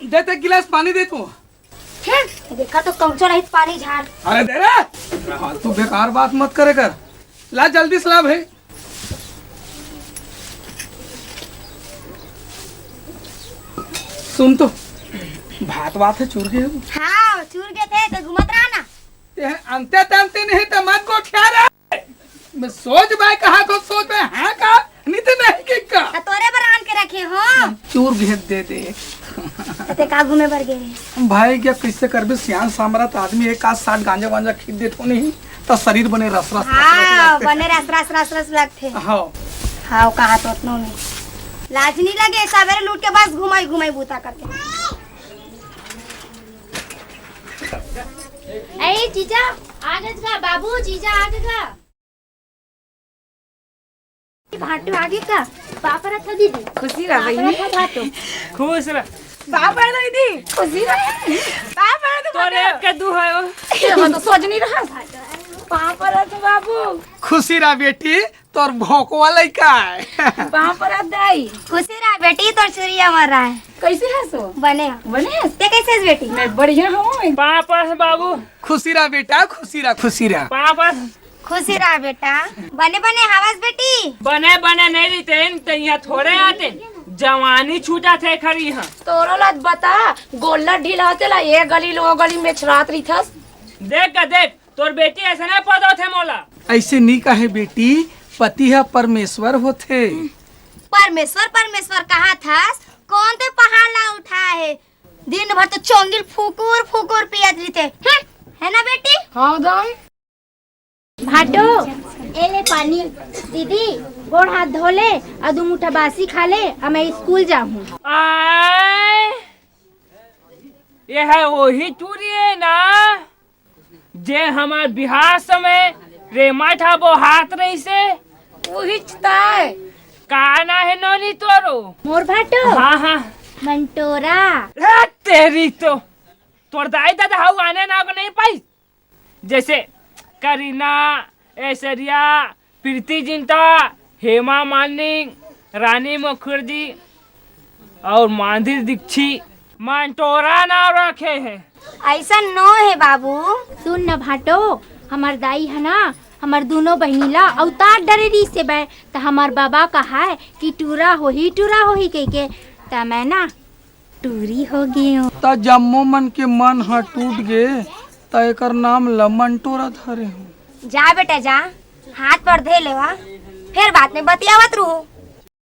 देते गिलास पानी दे तू। देखा तो कौचो रहित पानी झाड़। अरे दे रे, हाँ तू बेकार बात मत करे कर। ला जल्दी से ला भाई। सुन तो भात है चूर गए। हाँ चूर गए थे तो घुमत रहा ना। ते अंते तंते नहीं तो मत को क्या रे। मैं सोच भाई कहा तो सोच में हाँ का नहीं तो नहीं कि का। तोरे पर आन के रखे हो। चूर भेज दे दे। ते का घूमे भर गए भाई क्या किससे कर भी सियान सामरात आदमी एक आध 60 गांजा वांजा खींच दे तो नहीं तो शरीर बने रस रस। हाँ बने रस लगते। हाँ हाँ कहा तो उतना नहीं लाज नहीं लगे सवेरे लूट के बस घुमाई बूता करते। अरे जीजा आगे का बाबू, जीजा आगे का भाटू आगे का पापा रखा दीदी। खुशी रह बहनी, भाटू खुश रह। पापा रह दीदी, खुशी रह। पापा रह तो तोरे के दू है वो। हम तो सोच नहीं रहा। पापा रह तो बाबू। खुशी रहा बेटी तोर भोकवा लइका है। पापा रह दाई। खुशी रहा बेटी तो चुरिया मर रहा है। कैसे है सो? बने ते कैसे है बेटी? मैं बढ़िया हूँ। पापा से बाबू। खुशी रहा बेटा, खुशी रहा, खुशी रहा। पापा खुशी रहा बेटा। बने हवस बेटी। बने नहीं रहते तो यहाँ थोड़े आते। जवानी छूटा थे खड़ी यहाँ। तोरो लत बता गोल्ला ढीला होतेला ये गली लो गली में छरात रही थस। देख तोर बेटी ऐसे नहीं पता थे मोला। ऐसे नहीं कहे बेटी, पति है परमेश्वर होते। परमेश्वर कहा था कौन ते पहाड़ ला उठा है। दिन भर तो चोंगिल फुकुर पियत रहते है ना बेटी? हाँ दाई। भाटो एले पानी दीदी गोड़ हाथ धो ले और 2 मुठ्ठा बासी खा ले और मैं स्कूल जाऊँ। ये है वही चूड़ी है ना जे हमार बिहार समय रेमा था वो हाथ रही से वही है। काना है नोनी तोरो। मोर भाटो हाँ मंटोरा। तेरी तो तोर दाई दादा हाउ आने ना को नहीं पाई। जैसे करीना, ऐश्वर्या, प्रीति जिंटा, हेमा मालिनी, रानी मुखर्जी और माधुरी दीक्षित मंटोरा नाम रखे हैं। ऐसा नो है बाबू। सुन न भाटो हमार दाई है ना हमार दोनों बहनीला अवतार डरेरी से बै तो हमार बाबा कहा है कि टूरा हो ही कह के तो मैं ना टूरी हो गई हूँ। ता जम्मो मन के मन हा टूट गए ता एकर नाम लमनटोरा धरे हूँ। जा बेटा जा हाथ पर धे लेवा फिर बात में बतियावत रहू।